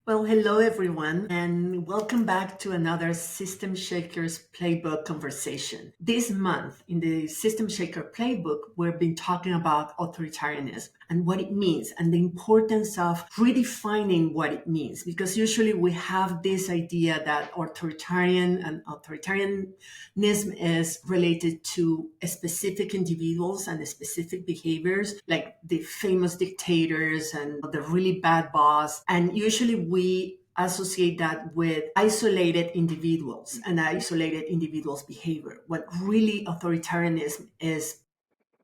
Well, hello everyone, and welcome back to another System Shakers Playbook conversation. This month, in the System Shaker Playbook, we've been talking about authoritarianism and what it means and the importance of redefining what it means. Because usually we have this idea that authoritarianism is related to specific individuals and specific behaviors, like the famous dictators and the really bad boss. And usually we associate that with isolated individuals and isolated individuals' behavior. What really authoritarianism is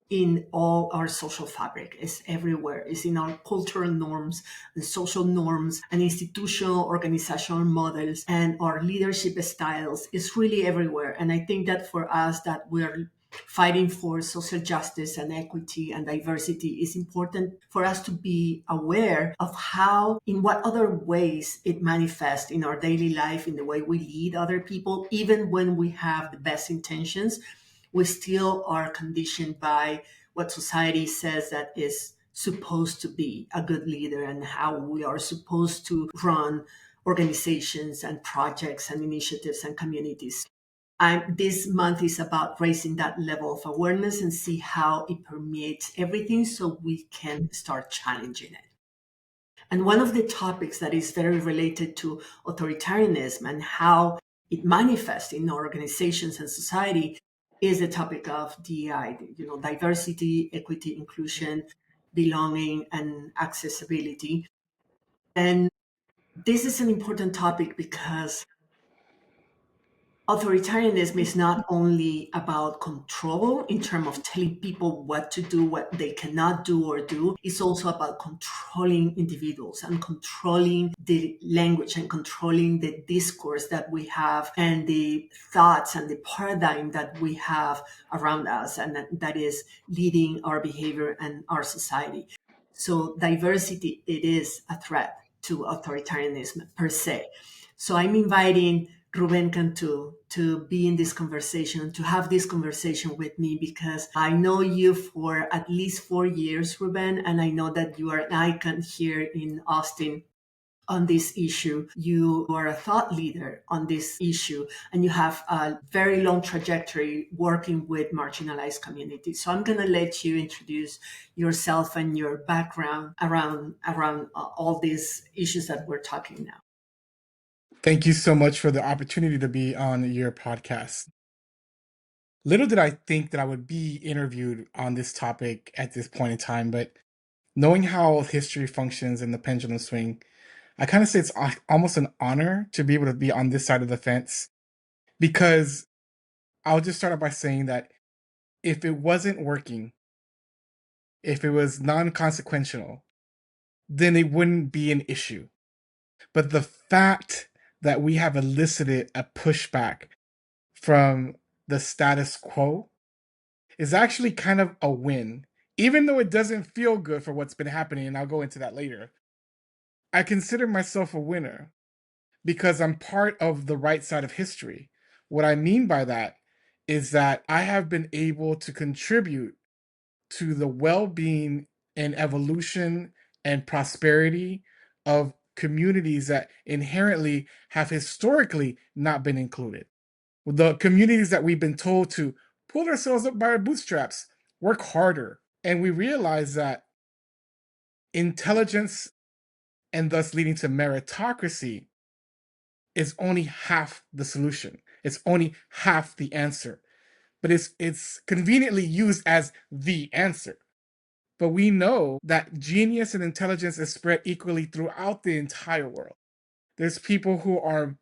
in all our social fabric, is everywhere, is in our cultural norms and social norms and institutional organizational models and our leadership styles, is really everywhere. And I think that for us that we're fighting for social justice and equity and diversity, is important for us to be aware of how, in what other ways it manifests in our daily life, in the way we lead other people. Even when we have the best intentions, we still are conditioned by what society says that is supposed to be a good leader and how we are supposed to run organizations and projects and initiatives and communities. And this month is about raising that level of awareness and see how it permeates everything so we can start challenging it. And one of the topics that is very related to authoritarianism and how it manifests in organizations and society is the topic of DEI, diversity, equity, inclusion, belonging, and accessibility. And this is an important topic because authoritarianism is not only about control in terms of telling people what to do, what they cannot do or do. It's also about controlling individuals and controlling the language and controlling the discourse that we have and the thoughts and the paradigm that we have around us, and that is leading our behavior and our society. So diversity, it is a threat to authoritarianism per se. So I'm inviting Rubén Cantú to be in this conversation, to have this conversation with me, because I know you for at least 4 years, Rubén, and I know that you are an icon here in Austin on this issue. You are a thought leader on this issue, and you have a very long trajectory working with marginalized communities. So I'm going to let you introduce yourself and your background around all these issues that we're talking now. Thank you so much for the opportunity to be on your podcast. Little did I think that I would be interviewed on this topic at this point in time, but knowing how history functions and the pendulum swing, I kind of say it's almost an honor to be able to be on this side of the fence, because I'll just start out by saying that if it wasn't working, if it was non-consequential, then it wouldn't be an issue. But the fact that we have elicited a pushback from the status quo is actually kind of a win. Even though it doesn't feel good for what's been happening, and I'll go into that later, I consider myself a winner because I'm part of the right side of history. What I mean by that is that I have been able to contribute to the well being and evolution and prosperity of communities that inherently have historically not been included. The communities that we've been told to pull ourselves up by our bootstraps, work harder. And we realize that intelligence, and thus leading to meritocracy, is only half the solution. It's only half the answer. But it's conveniently used as the answer. But we know that genius and intelligence is spread equally throughout the entire world. There's people who are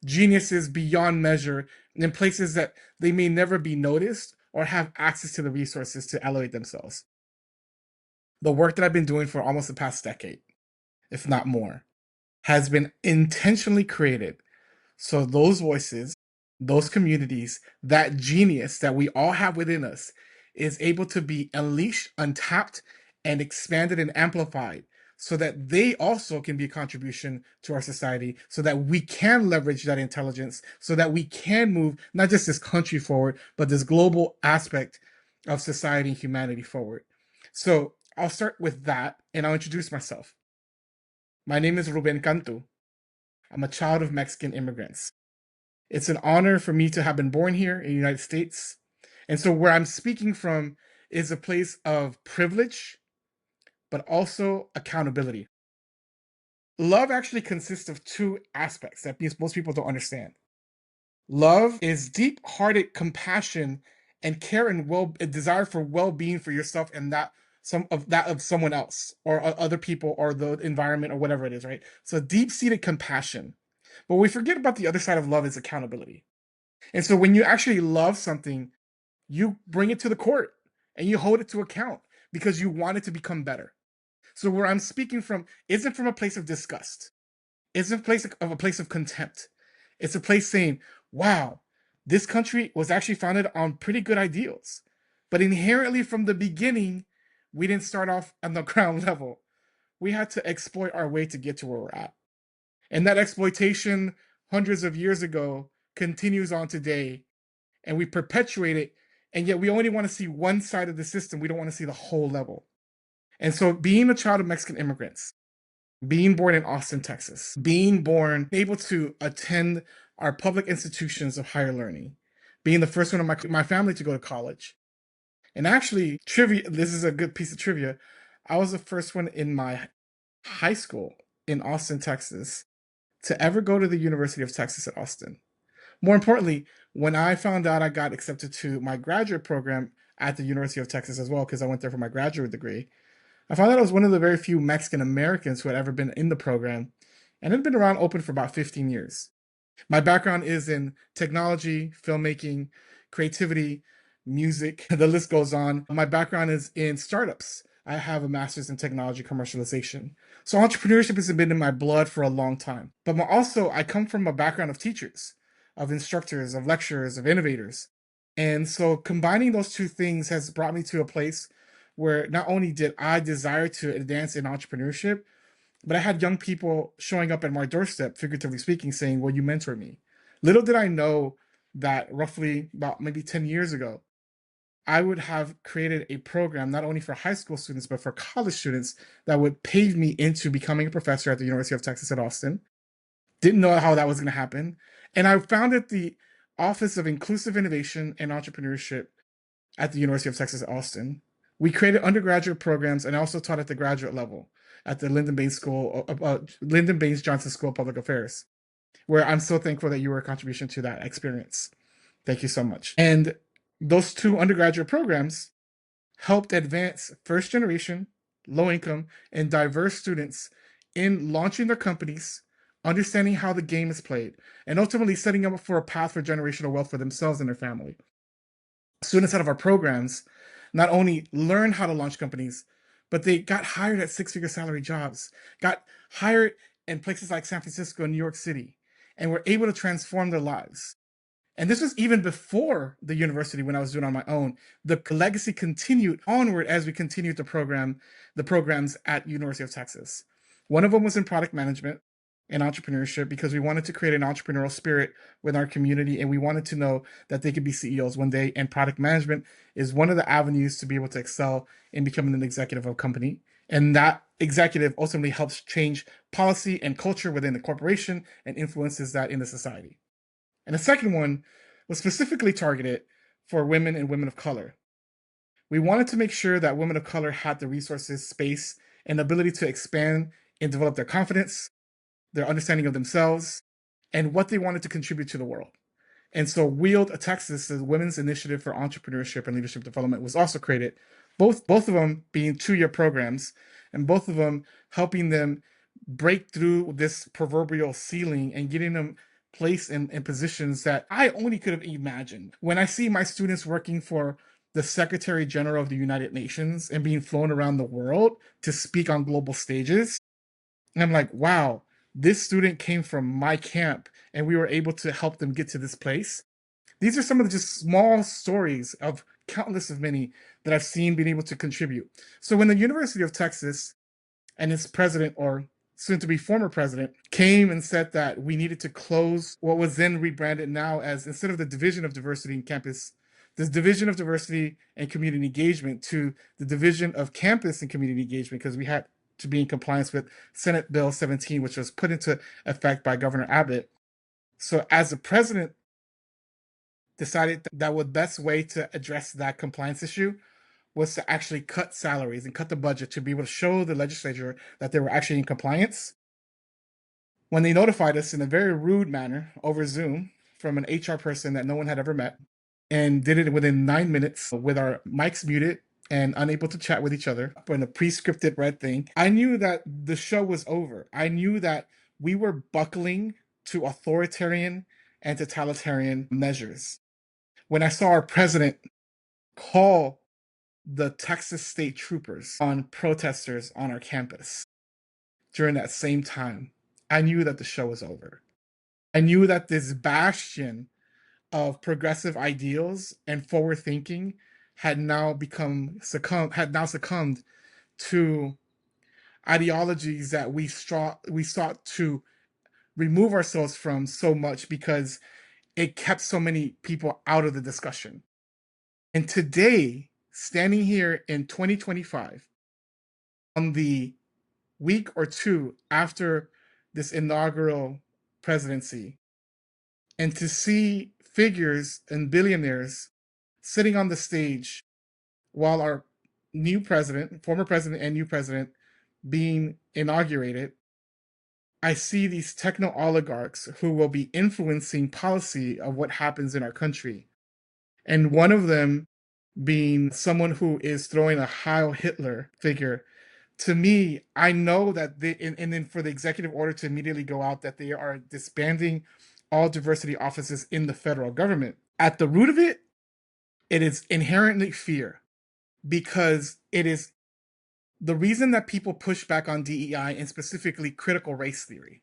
geniuses beyond measure in places that they may never be noticed or have access to the resources to elevate themselves. The work that I've been doing for almost the past decade, if not more, has been intentionally created so those voices, those communities, that genius that we all have within us is able to be unleashed, untapped, and expanded and amplified so that they also can be a contribution to our society, so that we can leverage that intelligence, so that we can move not just this country forward, but this global aspect of society and humanity forward. So I'll start with that and I'll introduce myself. My name is Rubén Cantú. I'm a child of Mexican immigrants. It's an honor for me to have been born here in the United States. And so, where I'm speaking from is a place of privilege, but also accountability. Love actually consists of two aspects that most people don't understand. Love is deep-hearted compassion and care and a desire for well-being for yourself and that of someone else or other people or the environment or whatever it is, right? So deep-seated compassion. But we forget about the other side of love is accountability. And so when you actually love something, you bring it to the court and you hold it to account because you want it to become better. So where I'm speaking from isn't from a place of disgust. It's a place of contempt. It's a place saying, wow, this country was actually founded on pretty good ideals. But inherently from the beginning, we didn't start off on the ground level. We had to exploit our way to get to where we're at. And that exploitation hundreds of years ago continues on today. And we perpetuate it. And yet we only want to see one side of the system. We don't want to see the whole level. And so being a child of Mexican immigrants, being born in Austin, Texas, being born able to attend our public institutions of higher learning, being the first one of my family to go to college. And actually, trivia, this is a good piece of trivia. I was the first one in my high school in Austin, Texas, to ever go to the University of Texas at Austin. More importantly, when I found out I got accepted to my graduate program at the University of Texas as well, because I went there for my graduate degree, I found out I was one of the very few Mexican Americans who had ever been in the program, and it had been around open for about 15 years. My background is in technology, filmmaking, creativity, music, the list goes on. My background is in startups. I have a master's in technology commercialization. So entrepreneurship has been in my blood for a long time. But also, I come from a background of teachers, of instructors, of lecturers, of innovators. And so combining those two things has brought me to a place where not only did I desire to advance in entrepreneurship, but I had young people showing up at my doorstep, figuratively speaking, saying, will you mentor me? Little did I know that roughly about maybe 10 years ago, I would have created a program not only for high school students, but for college students that would pave me into becoming a professor at the University of Texas at Austin. Didn't know how that was going to happen. And I founded the Office of Inclusive Innovation and Entrepreneurship at the University of Texas at Austin. We created undergraduate programs and also taught at the graduate level at the Lyndon Baines Johnson School of Public Affairs, where I'm so thankful that you were a contribution to that experience. Thank you so much. And those two undergraduate programs helped advance first generation, low income, and diverse students in launching their companies, understanding how the game is played, and ultimately setting them up for a path for generational wealth for themselves and their family. Students out of our programs not only learned how to launch companies, but they got hired at six-figure salary jobs, got hired in places like San Francisco and New York City, and were able to transform their lives. And this was even before the university when I was doing it on my own. The legacy continued onward as we continued the programs at University of Texas. One of them was in product management and entrepreneurship because we wanted to create an entrepreneurial spirit with our community and we wanted to know that they could be CEOs one day. And product management is one of the avenues to be able to excel in becoming an executive of a company. And that executive ultimately helps change policy and culture within the corporation and influences that in the society. And the second one was specifically targeted for women and women of color. We wanted to make sure that women of color had the resources, space, and ability to expand and develop their confidence, their understanding of themselves, and what they wanted to contribute to the world. And so Wield Texas, the Women's Initiative for Entrepreneurship and Leadership Development, was also created, both of them being 2-year programs, and both of them helping them break through this proverbial ceiling and getting them placed in positions that I only could have imagined. When I see my students working for the Secretary General of the United Nations and being flown around the world to speak on global stages, and I'm like, wow, this student came from my camp and we were able to help them get to this place. These are some of the just small stories of countless of many that I've seen being able to contribute. So when the University of Texas and its president, or soon to be former president, came and said that we needed to close what was then rebranded now as, instead of the Division of Diversity in Campus, this Division of Diversity and Community Engagement, to the Division of Campus and Community Engagement, because we had to be in compliance with Senate Bill 17, which was put into effect by Governor Abbott. So as the president decided that the best way to address that compliance issue was to actually cut salaries and cut the budget to be able to show the legislature that they were actually in compliance. When they notified us in a very rude manner over Zoom from an HR person that no one had ever met, and did it within 9 minutes with our mics muted and unable to chat with each other in a pre-scripted red thing, I knew that the show was over. I knew that we were buckling to authoritarian and totalitarian measures. When I saw our president call the Texas state troopers on protesters on our campus during that same time, I knew that the show was over. I knew that this bastion of progressive ideals and forward thinking had now succumbed to ideologies that we sought to remove ourselves from so much because it kept so many people out of the discussion. And today, standing here in 2025, on the week or two after this inaugural presidency, and to see figures and billionaires sitting on the stage while our new president, former president and new president, being inaugurated, I see these techno oligarchs who will be influencing policy of what happens in our country. And one of them being someone who is throwing a Heil Hitler figure. To me, I know that and then for the executive order to immediately go out that they are disbanding all diversity offices in the federal government. At the root of it, it is inherently fear, because it is the reason that people push back on DEI and specifically critical race theory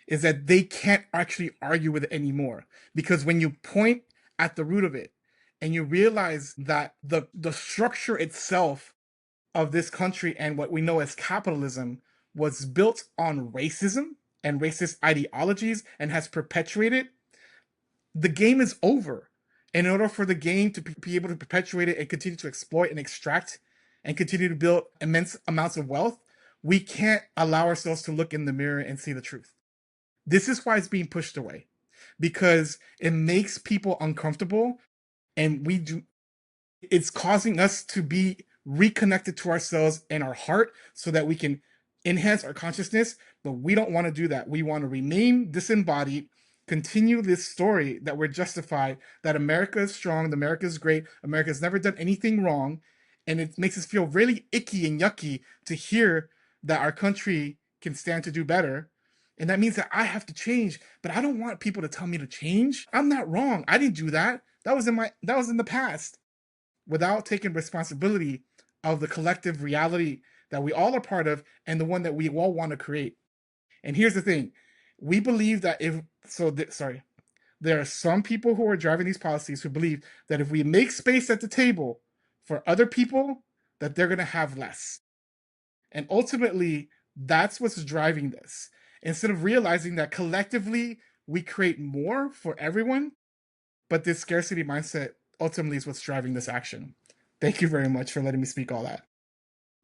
is that they can't actually argue with it anymore. Because when you point at the root of it and you realize that the structure itself of this country and what we know as capitalism was built on racism and racist ideologies and has perpetuated, the game is over. In order for the game to be able to perpetuate it and continue to exploit and extract and continue to build immense amounts of wealth, we can't allow ourselves to look in the mirror and see the truth. This is why it's being pushed away, because it makes people uncomfortable, and it's causing us to be reconnected to ourselves and our heart so that we can enhance our consciousness. But we don't want to do that. We want to remain disembodied, continue this story that we're justified, that America is strong, that America is great, America's never done anything wrong. And it makes us feel really icky and yucky to hear that our country can stand to do better. And that means that I have to change, but I don't want people to tell me to change. I'm not wrong. I didn't do that. That was in the past, without taking responsibility of the collective reality that we all are part of and the one that we all want to create. And here's the thing. We believe that there are some people who are driving these policies who believe that if we make space at the table for other people, that they're going to have less. And ultimately, that's what's driving this. Instead of realizing that collectively we create more for everyone, but this scarcity mindset ultimately is what's driving this action. Thank you very much for letting me speak all that.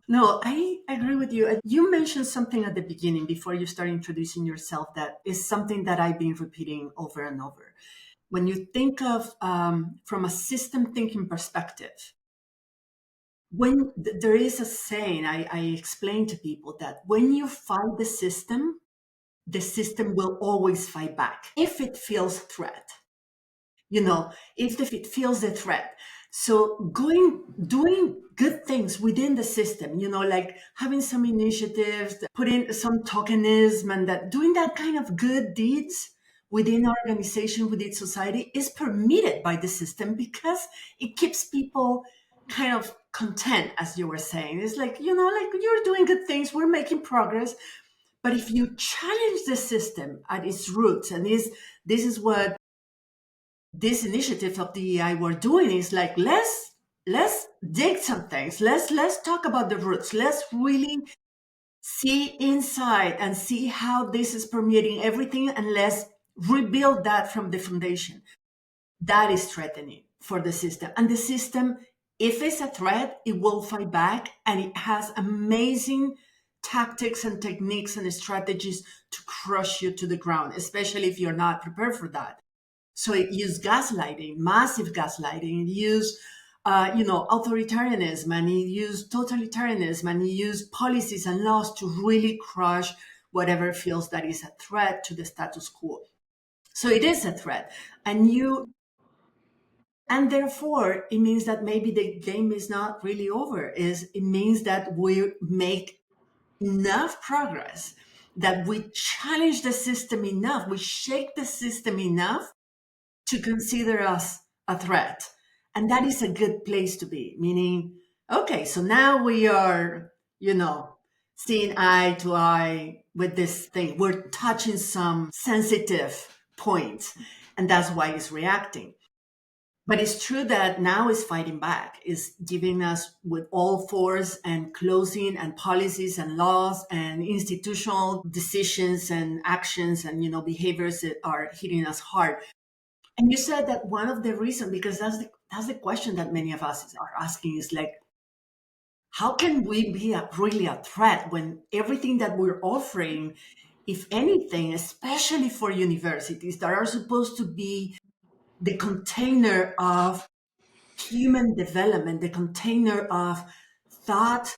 No, I agree with you. You mentioned something at the beginning before you start introducing yourself that is something that I've been repeating over and over. When you think of from a system thinking perspective, when there is a saying, I explain to people that when you fight the system will always fight back if it feels threat. If it feels the threat. So doing good things within the system, like having some initiatives, putting some tokenism, and that doing that kind of good deeds within our organization, within society, is permitted by the system because it keeps people kind of content, as you were saying. It's like, like you're doing good things, we're making progress. But if you challenge the system at its roots, and this is what this initiative of DEI we're doing, is like, let's dig some things. Let's talk about the roots. Let's really see inside and see how this is permeating everything, and let's rebuild that from the foundation. That is threatening for the system. And the system, if it's a threat, it will fight back, and it has amazing tactics and techniques and strategies to crush you to the ground, especially if you're not prepared for that. So it used gaslighting, massive gaslighting. It used, authoritarianism, and it used totalitarianism, and it used policies and laws to really crush whatever feels that is a threat to the status quo. So it is a threat, and therefore it means that maybe the game is not really over. It means that we make enough progress, that we challenge the system enough, we shake the system enough to consider us a threat. And that is a good place to be, meaning, okay, so now we are, seeing eye to eye with this thing. We're touching some sensitive points, and that's why it's reacting. But it's true that now is fighting back, is giving us with all force and closing and policies and laws and institutional decisions and actions and behaviors that are hitting us hard. And you said that one of the reasons, because that's the question that many of us are asking, is like, how can we be really a threat when everything that we're offering, if anything, especially for universities that are supposed to be the container of human development, the container of thought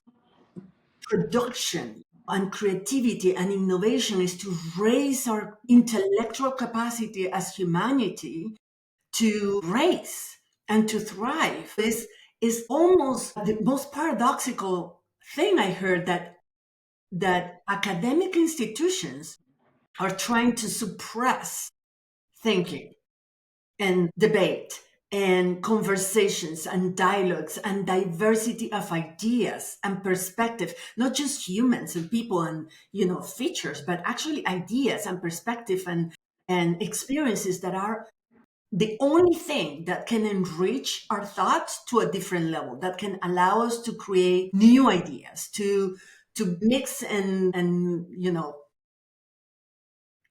production and creativity and innovation, is to raise our intellectual capacity as humanity to raise and to thrive. This is almost the most paradoxical thing I heard, that academic institutions are trying to suppress thinking and debate and conversations and dialogues and diversity of ideas and perspective, not just humans and people and features, but actually ideas and perspective and experiences that are the only thing that can enrich our thoughts to a different level, that can allow us to create new ideas, to mix and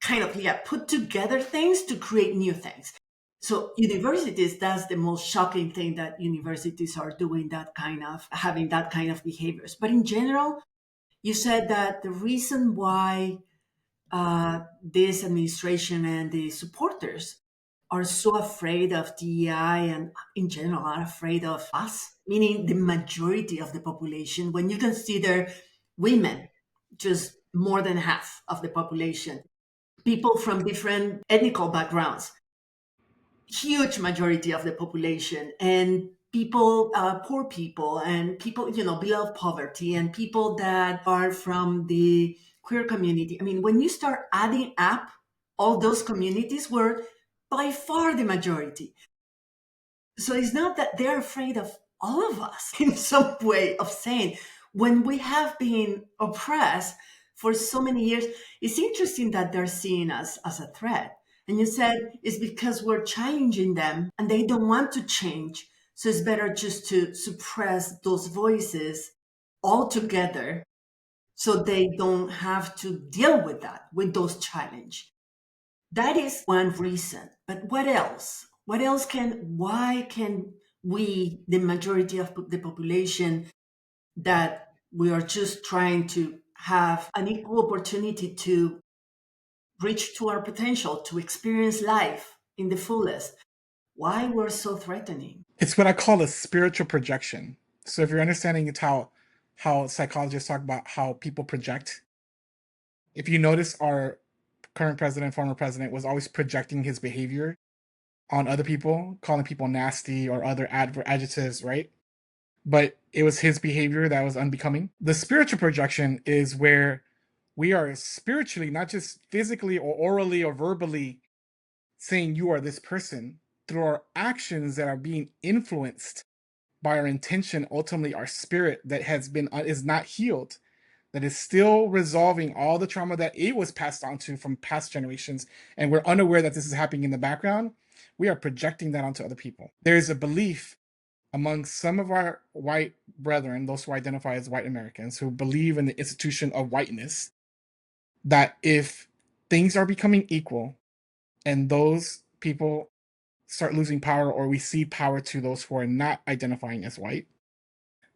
kind of put together things to create new things. So universities, that's the most shocking thing, that universities are doing having that kind of behaviors. But in general, you said that the reason why this administration and the supporters are so afraid of DEI and in general are afraid of us, meaning the majority of the population, when you consider women, just more than half of the population, people from different ethnical backgrounds, huge majority of the population, and people, poor people, and people, below poverty, and people that are from the queer community. I mean, when you start adding up all those communities, were by far the majority. So it's not that they're afraid of all of us in some way of saying, when we have been oppressed for so many years, it's interesting that they're seeing us as a threat. And you said it's because we're challenging them and they don't want to change. So it's better just to suppress those voices altogether so they don't have to deal with that, with those challenges. That is one reason. But what else? Why can we, the majority of the population, that we are just trying to have an equal opportunity to reach to our potential, to experience life in the fullest, why we're so threatening? It's what I call a spiritual projection. So if you're understanding it's how psychologists talk about how people project, if you notice our current president, former president, was always projecting his behavior on other people, calling people nasty or other adjectives, right? But it was his behavior that was unbecoming. The spiritual projection is where we are spiritually, not just physically or orally or verbally saying you are this person, through our actions that are being influenced by our intention, ultimately our spirit that has been is not healed, that is still resolving all the trauma that it was passed on to from past generations, and we're unaware that this is happening in the background. We are projecting that onto other people. There is a belief among some of our white brethren, those who identify as white Americans, who believe in the institution of whiteness, that if things are becoming equal and those people start losing power, or we see power to those who are not identifying as white,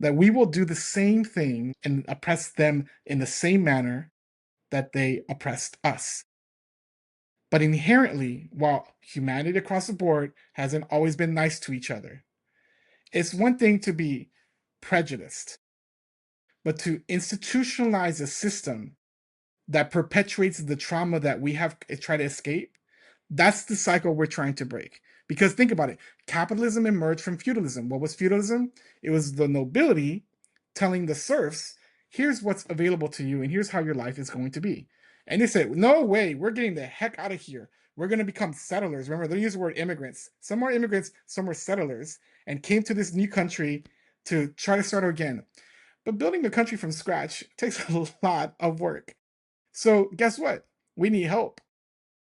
that we will do the same thing and oppress them in the same manner that they oppressed us. But inherently, while humanity across the board hasn't always been nice to each other, it's one thing to be prejudiced, but to institutionalize a system that perpetuates the trauma that we have tried to escape, that's the cycle we're trying to break. Because think about it, capitalism emerged from feudalism. What was feudalism? It was the nobility telling the serfs, here's what's available to you, and here's how your life is going to be. And they said, no way, we're getting the heck out of here. We're going to become settlers. Remember, they use the word immigrants. Some are immigrants, some were settlers, and came to this new country to try to start again. But building a country from scratch takes a lot of work. So guess what? We need help.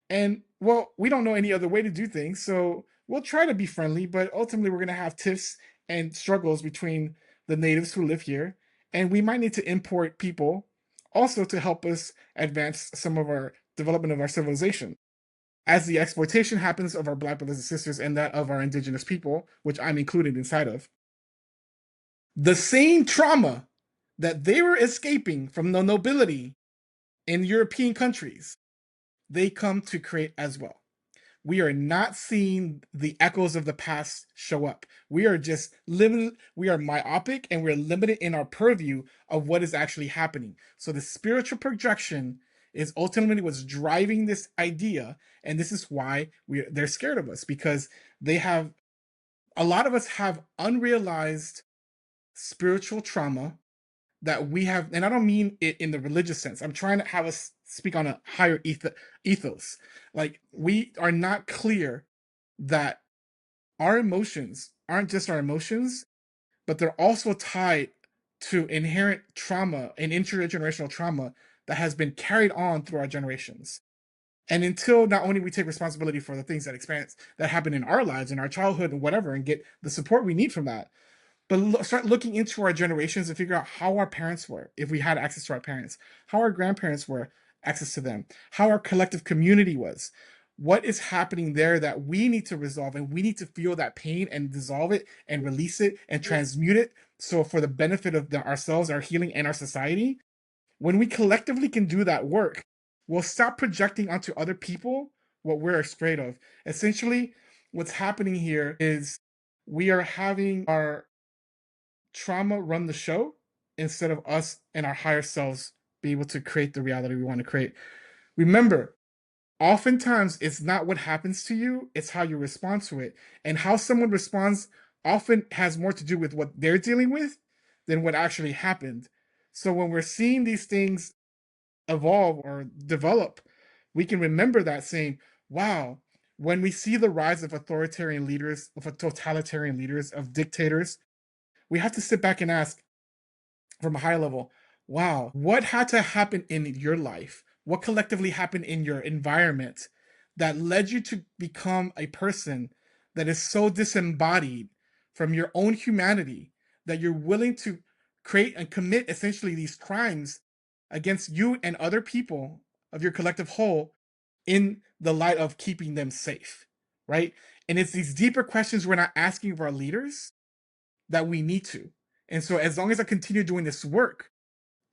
And well, we don't know any other way to do things. So we'll try to be friendly, but ultimately we're going to have tiffs and struggles between the natives who live here. And we might need to import people also to help us advance some of our development of our civilization. As the exploitation happens of our Black brothers and sisters and that of our indigenous people, which I'm included inside of, the same trauma that they were escaping from the nobility in European countries, they come to create as well. We are not seeing the echoes of the past show up. We are just living, we are myopic and we're limited in our purview of what is actually happening. So the spiritual projection is ultimately what's driving this idea. And this is why they're scared of us, because they have, a lot of us have unrealized spiritual trauma that we have, and I don't mean it in the religious sense. I'm trying to have us speak on a higher ethos. Like, we are not clear that our emotions aren't just our emotions, but they're also tied to inherent trauma and intergenerational trauma that has been carried on through our generations. And until not only we take responsibility for the things that experience that happen in our lives, in our childhood and whatever, and get the support we need from that, but start looking into our generations and figure out how our parents were, if we had access to our parents, how our grandparents were, access to them, how our collective community was. What is happening there that we need to resolve, and we need to feel that pain and dissolve it and release it and transmute it. So for the benefit of ourselves, our healing, and our society, when we collectively can do that work, we'll stop projecting onto other people what we're afraid of. Essentially, what's happening here is we are having our trauma run the show instead of us and our higher selves be able to create the reality we want to create. Remember, oftentimes it's not what happens to you, it's how you respond to it. And how someone responds often has more to do with what they're dealing with than what actually happened. So when we're seeing these things evolve or develop, we can remember that, saying, wow, when we see the rise of authoritarian leaders, of totalitarian leaders, of dictators, we have to sit back and ask, from a high level, wow, what had to happen in your life? What collectively happened in your environment that led you to become a person that is so disembodied from your own humanity that you're willing to create and commit essentially these crimes against you and other people of your collective whole in the light of keeping them safe, right? And it's these deeper questions we're not asking of our leaders that we need to. And so as long as I continue doing this work,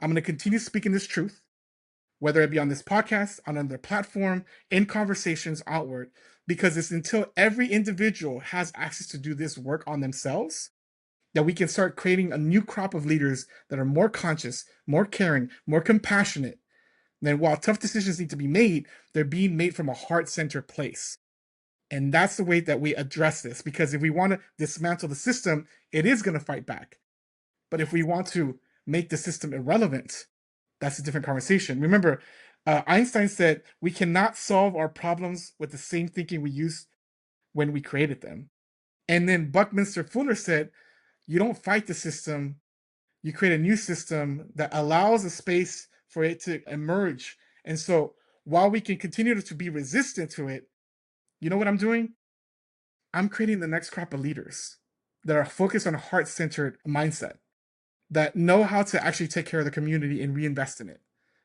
I'm going to continue speaking this truth, whether it be on this podcast, on another platform, in conversations outward, because it's until every individual has access to do this work on themselves that we can start creating a new crop of leaders that are more conscious, more caring, more compassionate. Then while tough decisions need to be made, they're being made from a heart-centered place. And that's the way that we address this, because if we want to dismantle the system, it is going to fight back. But if we want to make the system irrelevant, that's a different conversation. Remember, Einstein said we cannot solve our problems with the same thinking we used when we created them. And then Buckminster Fuller said, you don't fight the system, you create a new system that allows a space for it to emerge. And so while we can continue to be resistant to it, you know what I'm doing? I'm creating the next crop of leaders that are focused on a heart-centered mindset, that know how to actually take care of the community and reinvest in it.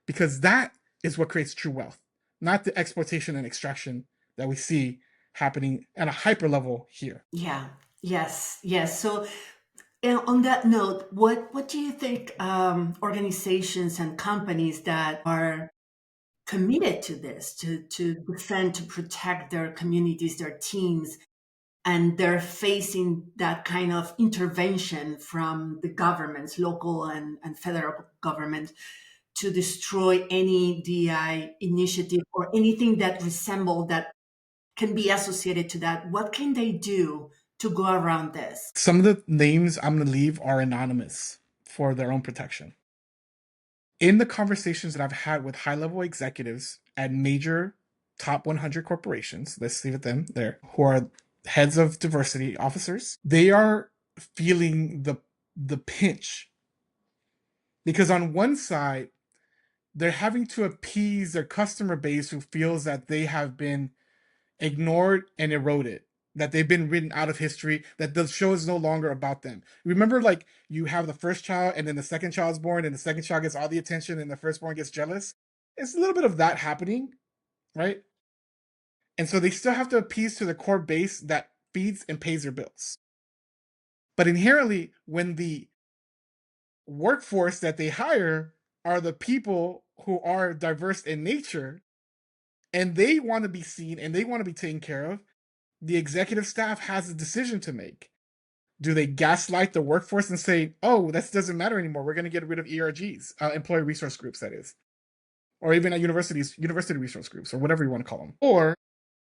Because that is what creates true wealth, not the exploitation and extraction that we see happening at a hyper level here. Yeah. Yes. Yes. So And on that note, what do you think organizations and companies that are committed to this, to defend, to protect their communities, their teams, and they're facing that kind of intervention from the governments, local and federal government, to destroy any DI initiative or anything that resemble that can be associated to that? What can they do to go around this? Some of the names I'm going to leave are anonymous for their own protection. In the conversations that I've had with high level executives at major top 100 corporations, let's leave it them there, who are heads of diversity officers, they are feeling the pinch because on one side they're having to appease their customer base who feels that they have been ignored and eroded, that they've been written out of history, that the show is no longer about them. Remember, like, you have the first child and then the second child's born and the second child gets all the attention and the firstborn gets jealous? It's a little bit of that happening, right? And so they still have to appease to the core base that feeds and pays their bills. But inherently, when the workforce that they hire are the people who are diverse in nature and they want to be seen and they want to be taken care of, the executive staff has a decision to make. Do they gaslight the workforce and say, oh, that doesn't matter anymore, we're going to get rid of ERGs, employee resource groups, that is, or even at universities, university resource groups, or whatever you want to call them? Or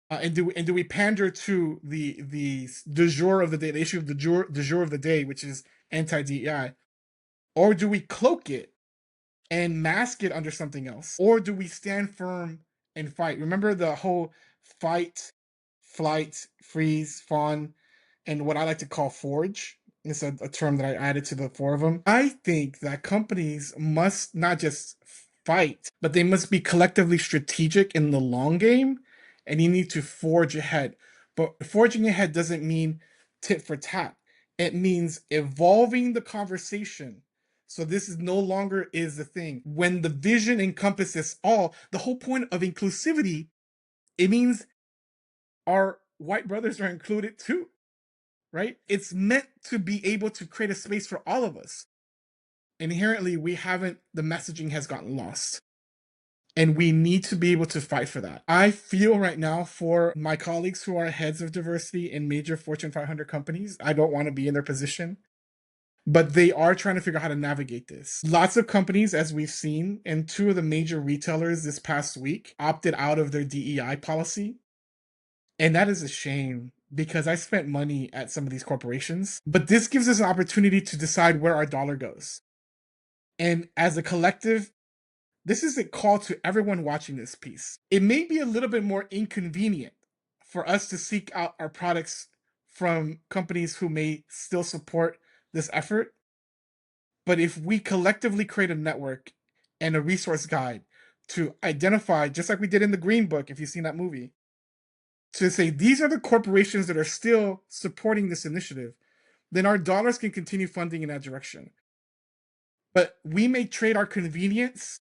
and do we pander to the du jour of the day, the issue of the du jour of the day, which is anti-DEI? Or do we cloak it and mask it under something else? Or do we stand firm and fight? Remember the whole fight, flight, freeze, fawn, and what I like to call forge? It's a term that I added to the four of them. I think that companies must not just fight, but they must be collectively strategic in the long game, and you need to forge ahead. But forging ahead doesn't mean tit for tat. It means evolving the conversation. So this is no longer is the thing. When the vision encompasses all, the whole point of inclusivity, it means our white brothers are included too, right? It's meant to be able to create a space for all of us. Inherently, the messaging has gotten lost. And we need to be able to fight for that. I feel right now for my colleagues who are heads of diversity in major Fortune 500 companies, I don't want to be in their position, but they are trying to figure out how to navigate this. Lots of companies, as we've seen, and two of the major retailers this past week opted out of their DEI policy. And that is a shame because I spent money at some of these corporations. But this gives us an opportunity to decide where our dollar goes. And as a collective, this is a call to everyone watching this piece. It may be a little bit more inconvenient for us to seek out our products from companies who may still support this effort. But if we collectively create a network and a resource guide to identify, just like we did in the Green Book, if you've seen that movie, to say these are the corporations that are still supporting this initiative, then our dollars can continue funding in that direction. But we may trade our convenience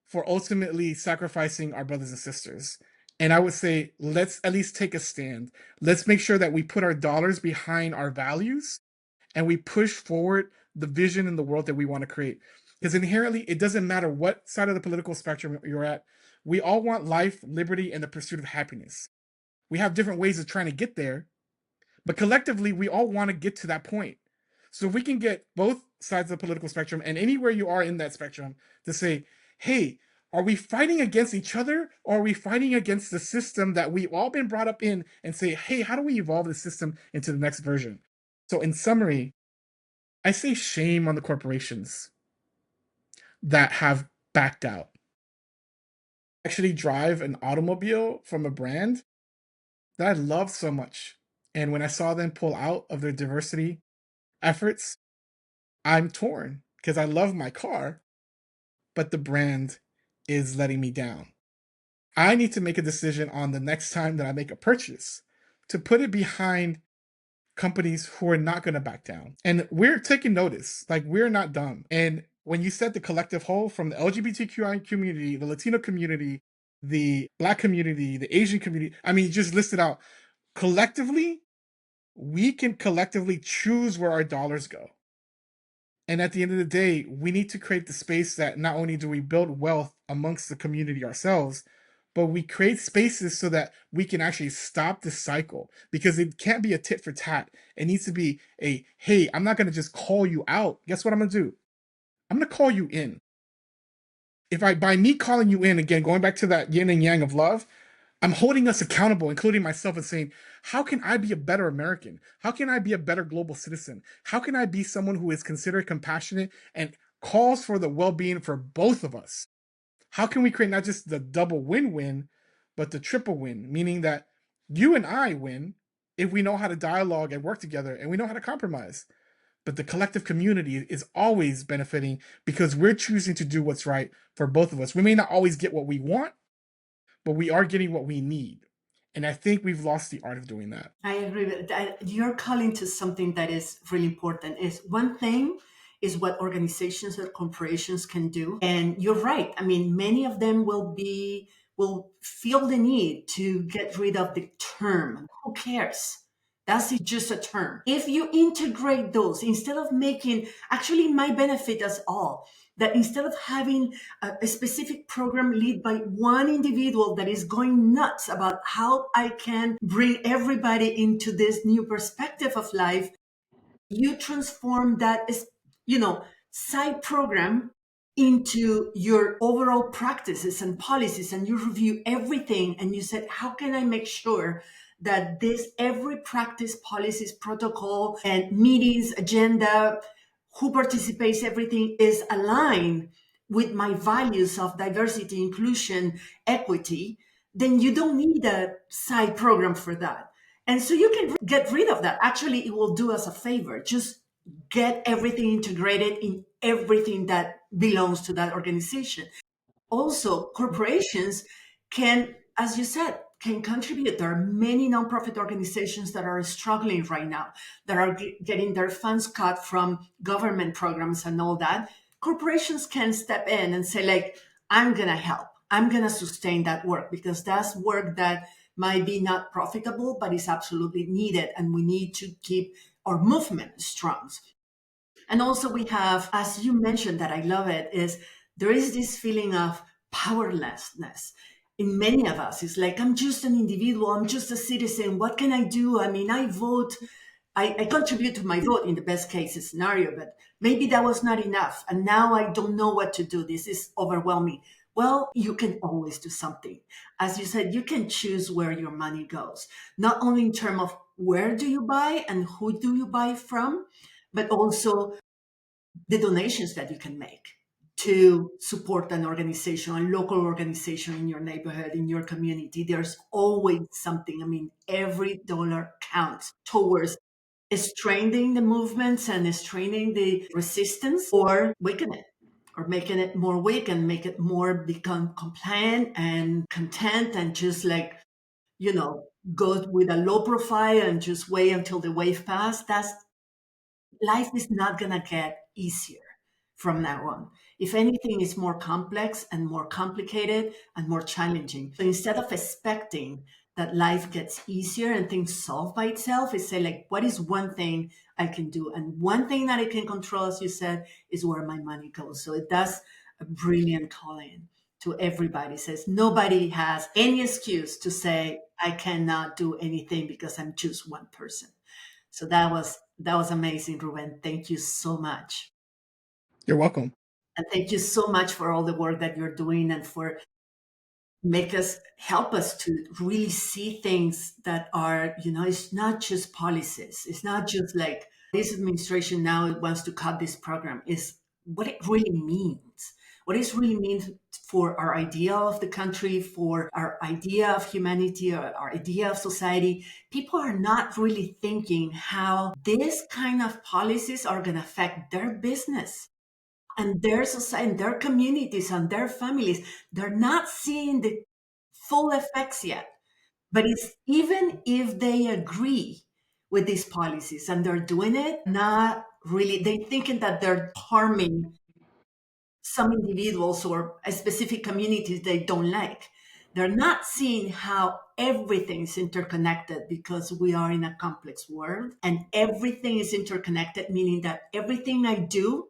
for ultimately sacrificing our brothers and sisters. And I would say, let's at least take a stand. Let's make sure that we put our dollars behind our values and we push forward the vision in the world that we want to create. Because inherently, it doesn't matter what side of the political spectrum you're at. We all want life, liberty, and the pursuit of happiness. We have different ways of trying to get there, but collectively, we all want to get to that point. So if we can get both sides of the political spectrum and anywhere you are in that spectrum to say, hey, are we fighting against each other or are we fighting against the system that we've all been brought up in, and say, hey, how do we evolve the system into the next version? So in summary, I say shame on the corporations that have backed out. I actually drive an automobile from a brand that I love so much. And when I saw them pull out of their diversity efforts, I'm torn because I love my car, but the brand is letting me down. I need to make a decision on the next time that I make a purchase to put it behind companies who are not going to back down. And we're taking notice, like, we're not dumb. And when you said the collective whole, from the LGBTQI community, the Latino community, the Black community, the Asian community, I mean, you just listed out collectively, we can collectively choose where our dollars go. And at the end of the day, we need to create the space that not only do we build wealth amongst the community ourselves, but we create spaces so that we can actually stop this cycle, because it can't be a tit for tat. It needs to be a, hey, I'm not going to just call you out. Guess what I'm going to do? I'm going to call you in. If I, by me calling you in, again, going back to that yin and yang of love, I'm holding us accountable, including myself, and saying, how can I be a better American? How can I be a better global citizen? How can I be someone who is considered compassionate and calls for the well being for both of us? How can we create not just the double win win, but the triple win, meaning that you and I win if we know how to dialogue and work together and we know how to compromise. But the collective community is always benefiting because we're choosing to do what's right for both of us. We may not always get what we want, but we are getting what we need. And I think we've lost the art of doing that. I agree with that. You're calling to something that is really important. Is one thing is what organizations or corporations can do. And you're right. I mean, many of them will feel the need to get rid of the term. Who cares? That's just a term. If you integrate those, instead of making, actually might benefit us all, that instead of having a specific program led by one individual that is going nuts about how I can bring everybody into this new perspective of life, you transform that as, side program into your overall practices and policies, and you review everything and you said, how can I make sure that this every practice, policies, protocol, and meetings agenda, who participates, everything is aligned with my values of diversity, inclusion, equity, then you don't need a side program for that. And so you can get rid of that. Actually, it will do us a favor. Just get everything integrated in everything that belongs to that organization. Also, corporations can, as you said, can contribute. There are many nonprofit organizations that are struggling right now, that are getting their funds cut from government programs and all that. Corporations can step in and say, like, I'm going to help. I'm going to sustain that work because that's work that might be not profitable, but is absolutely needed. And we need to keep our movement strong. And also we have, as you mentioned, that I love it, is there is this feeling of powerlessness in many of us. It's like, I'm just an individual, I'm just a citizen. What can I do? I mean, I vote, I contribute to my vote in the best case scenario, but maybe that was not enough. And now I don't know what to do. This is overwhelming. Well, you can always do something. As you said, you can choose where your money goes, not only in terms of where do you buy and who do you buy from, but also the donations that you can make to support an organization, a local organization in your neighborhood, in your community. There's always something. I mean, every dollar counts towards strengthening the movements and strengthening the resistance, or weakening it, or making it more weak and make it more become compliant and content and just like, go with a low profile and just wait until the wave pass. That's life is not going to get easier from now on. If anything, it's more complex and more complicated and more challenging. So instead of expecting that life gets easier and things solve by itself, is say like, what is one thing I can do? And one thing that I can control, as you said, is where my money goes. So it does a brilliant calling to everybody. It says nobody has any excuse to say I cannot do anything because I'm just one person. So that was amazing, Ruben. Thank you so much. You're welcome. And thank you so much for all the work that you're doing and for help us to really see things that are, it's not just policies. It's not just like this administration now wants to cut this program. Is what it really means. What it really means for our idea of the country, for our idea of humanity, or our idea of society. People are not really thinking how this kind of policies are going to affect their business and their society, and their communities, and their families. They're not seeing the full effects yet. But it's even if they agree with these policies and they're doing it, not really, they're thinking that they're harming some individuals or a specific communities they don't like. They're not seeing how everything is interconnected because we are in a complex world and everything is interconnected, meaning that everything I do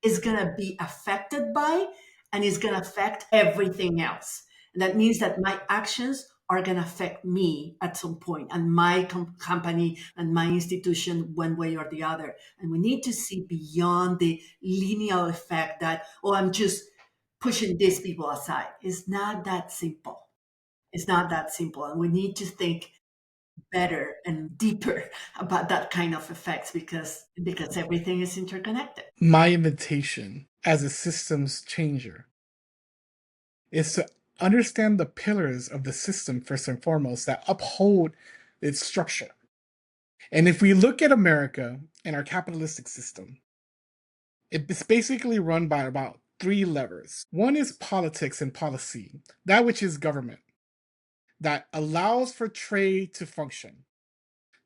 is going to be affected by, and is going to affect everything else. And that means that my actions are going to affect me at some point, and my company and my institution, one way or the other. And we need to see beyond the linear effect that, oh, I'm just pushing these people aside. It's not that simple. It's not that simple. And we need to think better and deeper about that kind of effects, because everything is interconnected. My invitation as a systems changer is to understand the pillars of the system first and foremost that uphold its structure. And if we look at America and our capitalistic system, it's basically run by about three levers. One is politics and policy, that which is government, that allows for trade to function.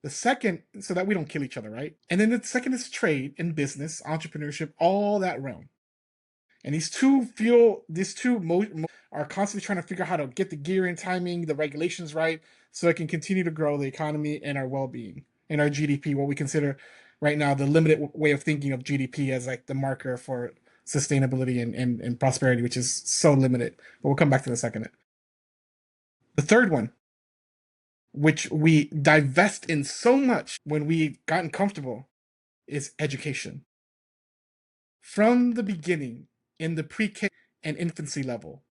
The second, so that we don't kill each other, right? And then the second is trade and business, entrepreneurship, all that realm. And these two are constantly trying to figure out how to get the gear and timing, the regulations right, so it can continue to grow the economy and our well-being and our GDP, what we consider right now the limited way of thinking of GDP as like the marker for sustainability and prosperity, which is so limited. But we'll come back to that in a second. The third one, which we divest in so much when we've gotten comfortable, is education. From the beginning, in the pre-K and infancy level,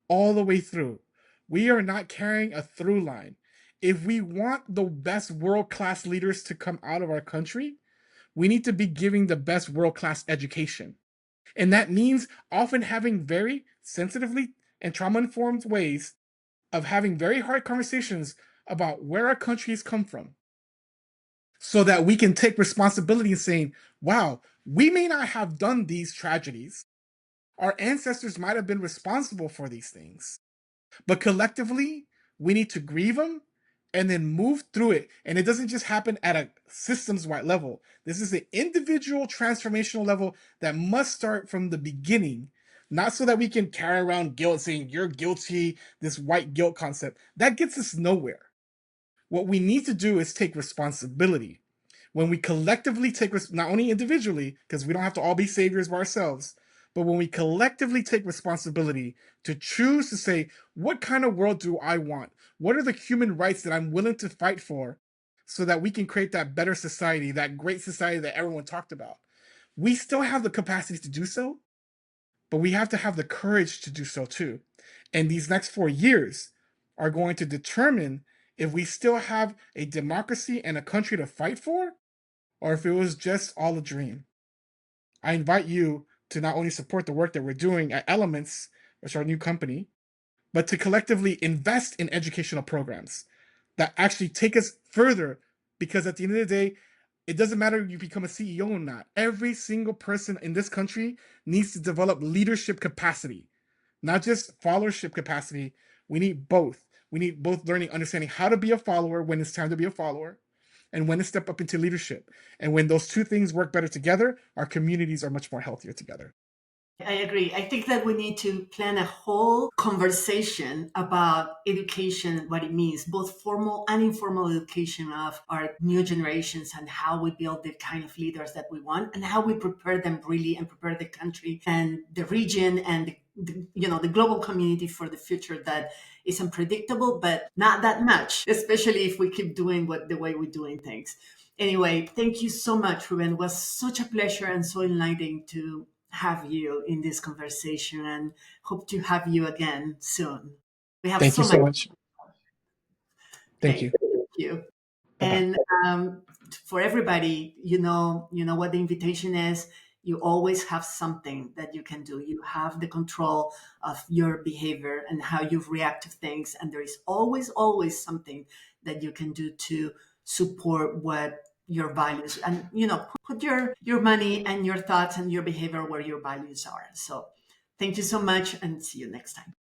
all the way through, we are not carrying a through line. If we want the best world-class leaders to come out of our country, we need to be giving the best world-class education. And that means often having very sensitively and trauma-informed ways of having very hard conversations about where our countries come from, so that we can take responsibility in saying, wow, we may not have done these tragedies. Our ancestors might have been responsible for these things, but collectively, we need to grieve them and then move through it. And it doesn't just happen at a systems-wide level. This is an individual transformational level that must start from the beginning, not so that we can carry around guilt saying, you're guilty, this white guilt concept. That gets us nowhere. What we need to do is take responsibility. When we collectively take, not only individually, because we don't have to all be saviors by ourselves, but when we collectively take responsibility to choose to say, what kind of world do I want? What are the human rights that I'm willing to fight for so that we can create that better society, that great society that everyone talked about? We still have the capacity to do so, but we have to have the courage to do so too. And these next 4 years are going to determine if we still have a democracy and a country to fight for, or if it was just all a dream. I invite you to not only support the work that we're doing at Elements, which is our new company, but to collectively invest in educational programs that actually take us further. Because at the end of the day, it doesn't matter if you become a CEO or not. Every single person in this country needs to develop leadership capacity, not just followership capacity. We need both. We need both learning, understanding how to be a follower when it's time to be a follower, and when to step up into leadership. And when those two things work better together, our communities are much more healthier together. I agree. I think that we need to plan a whole conversation about education, what it means, both formal and informal education of our new generations, and how we build the kind of leaders that we want, and how we prepare them really, and prepare the country and the region and the global community for the future that is unpredictable, but not that much, especially if we keep doing the way we're doing things. Anyway, thank you so much, Ruben. It was such a pleasure and so enlightening to have you in this conversation, and hope to have you again soon. We have Thank you so so much. much. Thank you. Thank you. Bye bye. And for everybody, you know what the invitation is. You always have something that you can do. You have the control of your behavior and how you react to things. And there is always, always something that you can do to support what your values, and put your money and your thoughts and your behavior where your values are. So thank you so much, and see you next time.